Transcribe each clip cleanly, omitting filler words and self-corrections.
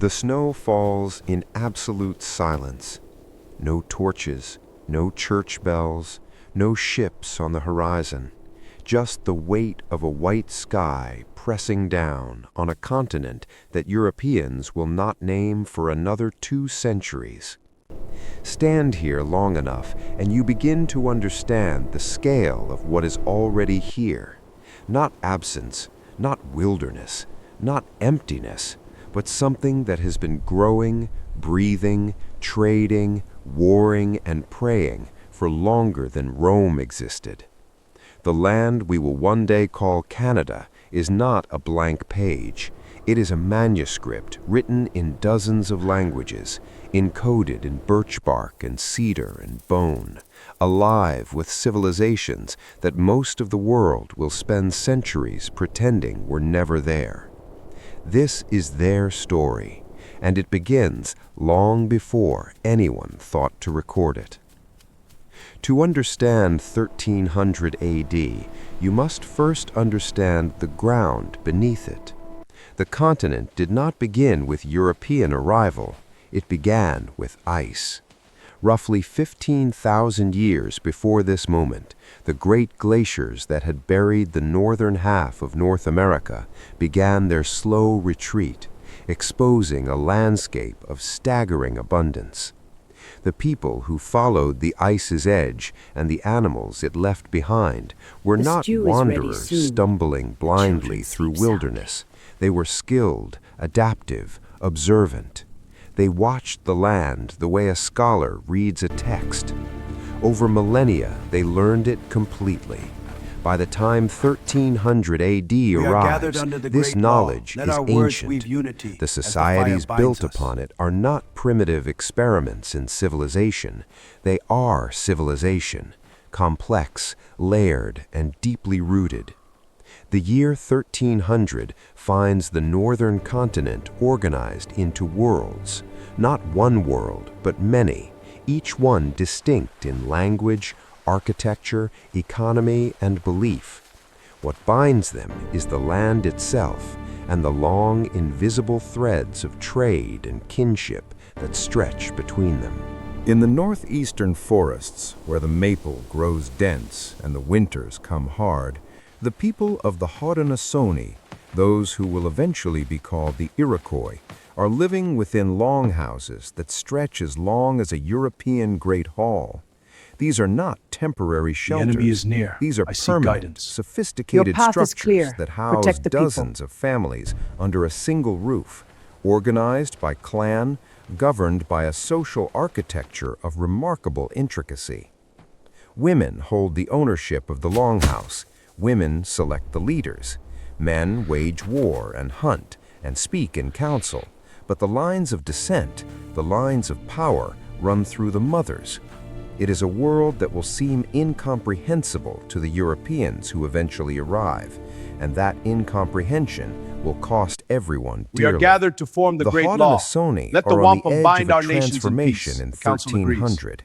The snow falls in absolute silence. No torches, no church bells, no ships on the horizon. Just the weight of a white sky pressing down on a continent that Europeans will not name for another 2 centuries. Stand here long enough and you begin to understand the scale of what is already here. Not absence, not wilderness, not emptiness, but something that has been growing, breathing, trading, warring, and praying for longer than Rome existed. The land we will one day call Canada is not a blank page. It is a manuscript written in dozens of languages, encoded in birch bark and cedar and bone, alive with civilizations that most of the world will spend centuries pretending were never there. This is their story, and it begins long before anyone thought to record it. To understand 1300 AD, you must first understand the ground beneath it. The continent did not begin with European arrival, it began with ice. Roughly 15,000 years before this moment, the great glaciers that had buried the northern half of North America began their slow retreat, exposing a landscape of staggering abundance. The people who followed the ice's edge and the animals it left behind were not wanderers stumbling blindly through wilderness. They were skilled, adaptive, observant. They watched the land the way a scholar reads a text. Over millennia, they learned it completely. By the time 1300 AD arrives, this knowledge is ancient. The societies built upon it are not primitive experiments in civilization. They are civilization, complex, layered, and deeply rooted. The year 1300 finds the northern continent organized into worlds, not one world, but many, each one distinct in language, architecture, economy, and belief. What binds them is the land itself and the long, invisible threads of trade and kinship that stretch between them. In the northeastern forests, where the maple grows dense and the winters come hard, the people of the Haudenosaunee, those who will eventually be called the Iroquois, are living within longhouses that stretch as long as a European Great Hall. These are not temporary shelters. The enemy is near. These are I see permanent, guidance. sophisticated Your path is structures clear. that house Protect the people. dozens of families under a single roof, organized by clan, governed by a social architecture of remarkable intricacy. Women hold the ownership of the longhouse. Women select the leaders. Men wage war and hunt and speak in council. But the lines of descent, the lines of power, run through the mothers. It is a world that will seem incomprehensible to the Europeans who eventually arrive, and that incomprehension will cost everyone We are dearly. gathered to form the great law. Haudenosaunee Let the are on the wampum edge bind of our a nations in transformation peace. in The council agrees. 1300.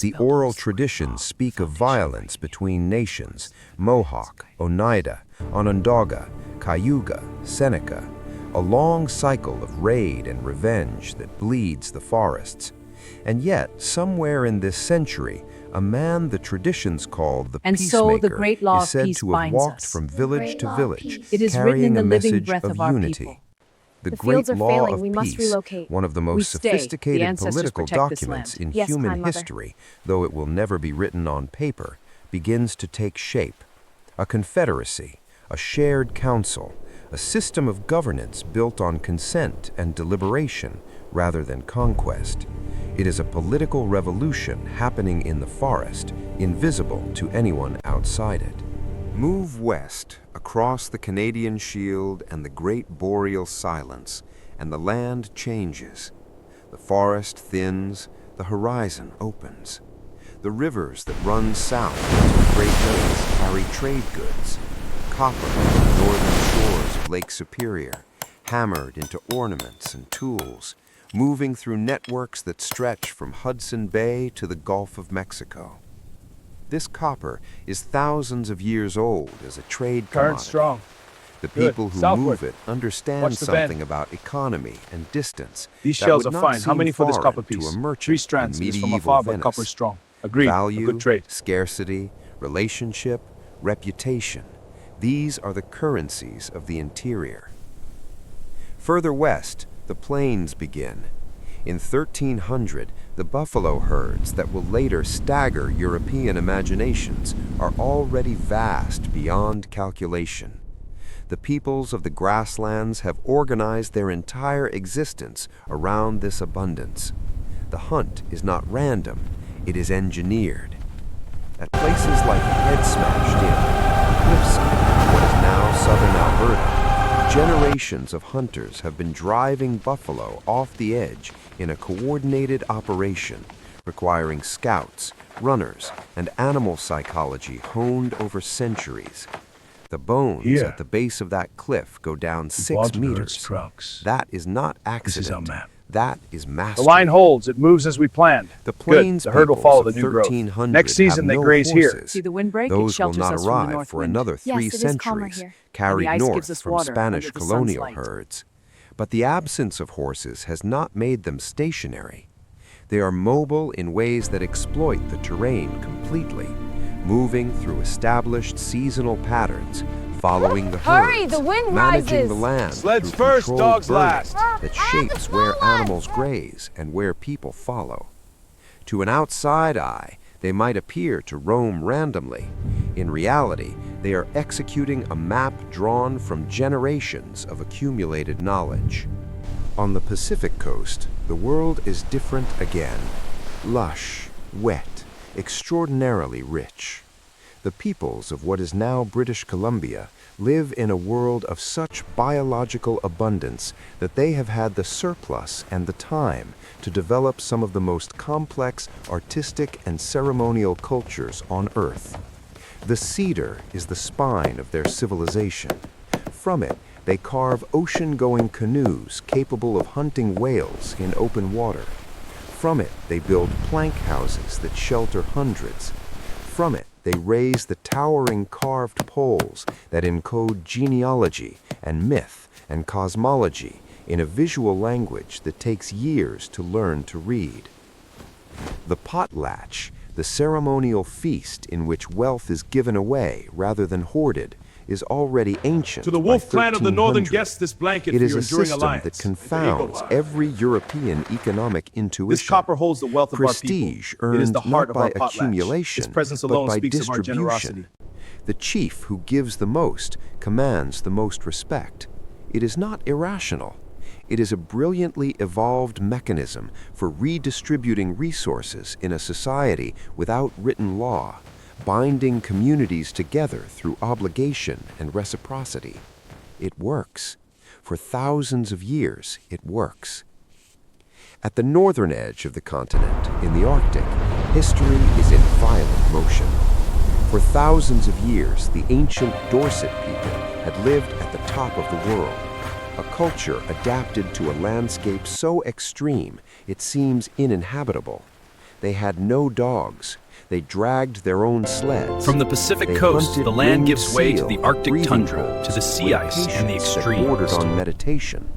The oral traditions speak of violence between nations: Mohawk, Oneida, Onondaga, Cayuga, Seneca, a long cycle of raid and revenge that bleeds the forests. And yet, somewhere in this century, a man the traditions call the And peacemaker so the great law is of said peace to have binds walked us. from village to village, It is written carrying in the a living message breath of of our unity. people. The The great fields are law failing. of We must peace, relocate. one of the We most stay. The sophisticated ancestors political protect this documents land. in Yes, human Kind Mother. history, though it will never be written on paper, begins to take shape. A confederacy, a shared council, a system of governance built on consent and deliberation rather than conquest. It is a political revolution happening in the forest, invisible to anyone outside it. Move west, across the Canadian Shield and the Great Boreal Silence, and the land changes. The forest thins, the horizon opens. The rivers that run south into the Great Lakes carry trade goods. Copper from the northern shores of Lake Superior, hammered into ornaments and tools, moving through networks that stretch from Hudson Bay to the Gulf of Mexico. This copper is thousands of years old as a trade Current commodity. strong. The Good. people who Southward. move it understand Watch the bend. something about economy and distance These that shells would are not fine. How seem many for this foreign copper to piece? a merchant 3 in strands. It is from medieval afar, but Venice. copper is strong. Agreed. A Value, good trade. scarcity, relationship, reputation. These are the currencies of the interior. Further west, the plains begin. In 1300, the buffalo herds that will later stagger European imaginations are already vast beyond calculation. The peoples of the grasslands have organized their entire existence around this abundance. The hunt is not random, it is engineered. At places like Head Smashed Inn, Cliffskin, what is now southern Alberta, generations of hunters have been driving buffalo off the edge in a coordinated operation requiring scouts, runners, and animal psychology honed over centuries. The bones Here. at the base of that cliff go down 6 Water meters. trucks. That is not This is our accident. map. That is The mastery. line holds. It moves as we planned. The Good. plains The herd will peoples follow the of new growth. 1300 Next season, have they no graze here. horses. See the windbreak? It Those will shelters not us from the arrive north for wind. another Yes, 3 it is calmer centuries, here. carried And the ice north gives us from water Spanish under the sun's colonial light. herds. But the absence of horses has not made them stationary. They are mobile in ways that exploit the terrain completely, moving through established seasonal patterns, following the Hurry, herds, the wind managing rises. the land Sleds through first, controlled dogs burning last. that shapes where animals graze and where people follow. To an outside eye, they might appear to roam randomly. In reality, they are executing a map drawn from generations of accumulated knowledge. On the Pacific coast, the world is different again. Lush, wet, extraordinarily rich. The peoples of what is now British Columbia live in a world of such biological abundance that they have had the surplus and the time to develop some of the most complex artistic and ceremonial cultures on Earth. The cedar is the spine of their civilization. From it, they carve ocean-going canoes capable of hunting whales in open water. From it, they build plank houses that shelter hundreds. From it, they raise the towering carved poles that encode genealogy and myth and cosmology in a visual language that takes years to learn to read. The potlatch, the ceremonial feast in which wealth is given away rather than hoarded, is already ancient. To the by Wolf Clan of the Northern 1300. guests, this blanket It for is your a enduring system alliance. that And to confounds Eagle. every European economic intuition. This copper holds the wealth of our Prestige people. It is earned the heart not of by our potlatch. accumulation, Its presence but alone by speaks of our distribution. generosity. The chief who gives the most commands the most respect. It is not irrational. It is a brilliantly evolved mechanism for redistributing resources in a society without written law, binding communities together through obligation and reciprocity. It works. For thousands of years, it works. At the northern edge of the continent, in the Arctic, history is in violent motion. For thousands of years, the ancient Dorset people had lived at the top of the world, a culture adapted to a landscape so extreme it seems uninhabitable. They had no dogs. They dragged their own sleds. From the Pacific They coast, hunted the land winged gives way to seal, the Arctic breathing tundra, holes to the sea with ice and the patience that extremes. bordered on meditation.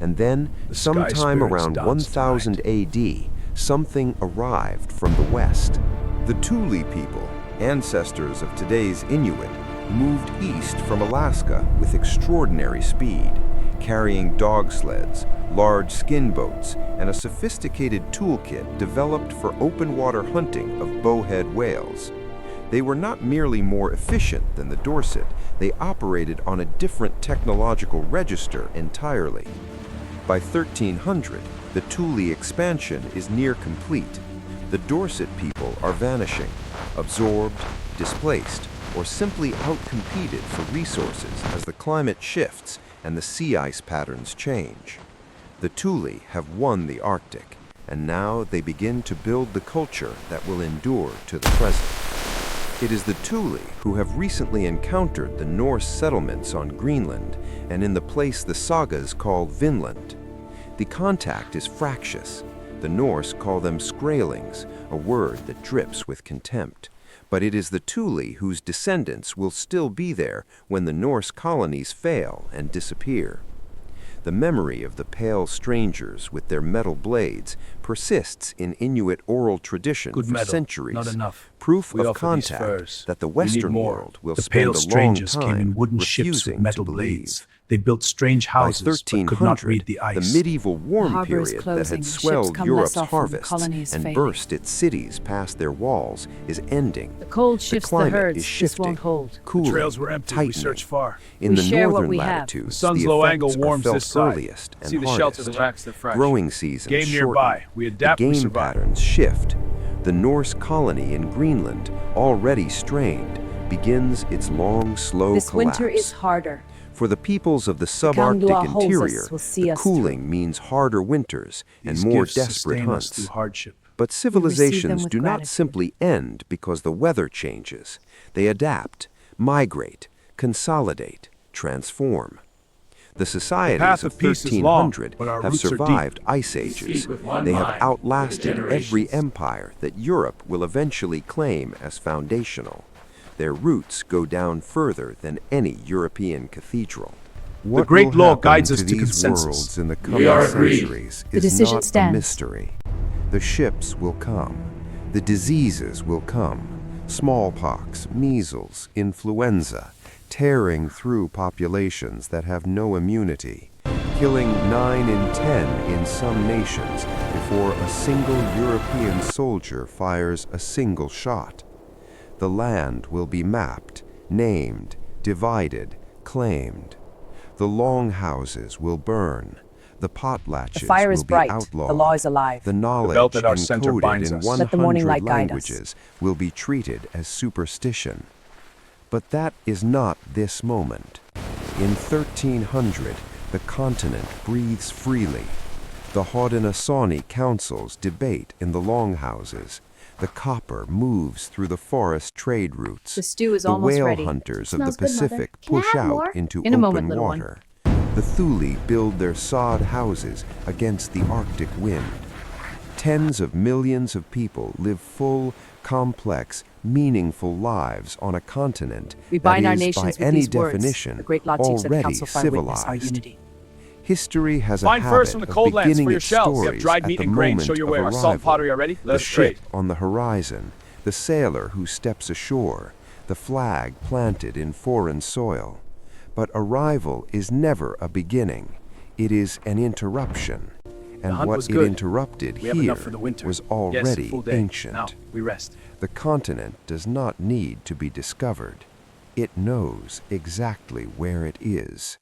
And then, The sky sometime spirits around dance 1000 AD, something arrived from the west. The Thule people, ancestors of today's Inuit, moved east from Alaska with extraordinary speed, carrying dog sleds, large skin boats, and a sophisticated toolkit developed for open water hunting of bowhead whales. They were not merely more efficient than the Dorset, they operated on a different technological register entirely. By 1300, the Thule expansion is near complete. The Dorset people are vanishing, absorbed, displaced, or simply outcompeted for resources as the climate shifts and the sea ice patterns change. The Thule have won the Arctic, and now they begin to build the culture that will endure to the present. It is the Thule who have recently encountered the Norse settlements on Greenland and in the place the sagas call Vinland. The contact is fractious. The Norse call them skraelings, a word that drips with contempt. But it is the Thule whose descendants will still be there when the Norse colonies fail and disappear. The memory of the pale strangers with their metal blades persists in Inuit oral tradition Good for metal, centuries. not enough. Proof We of offer these contact furs. that the We need Western more. world will The spend pale a long strangers time came in wooden ships with refusing metal to blades. believe. They built strange By houses, but could not 1300, read the ice. the medieval warm harbor is period that closing, had ships swelled come Europe's less often, harvests colonies and failing. burst its cities past their walls is ending. The cold The shifts the climate herds. is This shifting, won't hold. cooling, Trails were empty. We tightening. searched far. In We the share what northern we have. latitudes, The sun's the low effects angle are warms felt this side. earliest and See the hardest. shelter, the racks, they're fresh. Growing seasons Game shorten. nearby. We adapt, the we game survive. patterns shift. The Norse colony in Greenland, already strained, begins its long, slow This collapse. winter is harder. For the peoples of the subarctic longhouses interior, will see the us cooling means harder winters and These more gifts desperate sustain us hunts. through hardship. But civilizations with do not gratitude. simply end because the weather changes. They adapt, migrate, consolidate, transform. The societies path of of peace is long, 1300 but our have roots are deep. survived ice ages. They have outlasted every empire that Europe will eventually claim as foundational. Their roots go down further than any European cathedral. What great will law happen guides us to to these consensus. worlds in the We coming are agreed. centuries The is decision not a stands. mystery. The ships will come. The diseases will come. Smallpox, measles, influenza, tearing through populations that have no immunity, killing 9 in 10 in some nations before a single European soldier fires a single shot. The land will be mapped, named, divided, claimed. The longhouses will burn. The potlatches The fire is will be bright. outlawed. The law is alive. The knowledge belt at our center encoded binds in us. 100 Let the morning light guide us. languages will be treated as superstition. But that is not this moment. In 1300, the continent breathes freely. The Haudenosaunee councils debate in the longhouses. The copper moves through the forest trade routes. The stew is The almost whale ready. hunters of the Smells good, Mother. Pacific Can I push have out more? into In a open moment, little one. water. The Thule build their sod houses against the Arctic wind. Tens of millions of people live full, complex, meaningful lives on a continent We bind that our is, nations by with any these words. definition, The great Latives of the already Council Fire witness our civilized. unity. History has a Find habit furs from the of cold lands beginning for your its shells. You have stories dried at meat the and grain. moment Show your of way. Our salt arrival. pottery already? Let The us trade. ship on the horizon, the sailor who steps ashore, the flag planted in foreign soil. But arrival is never a beginning. It is an interruption. And hunt what was it good. interrupted We have here enough for the winter. was Yes, already full day. ancient. Now, we rest. The continent does not need to be discovered. It knows exactly where it is.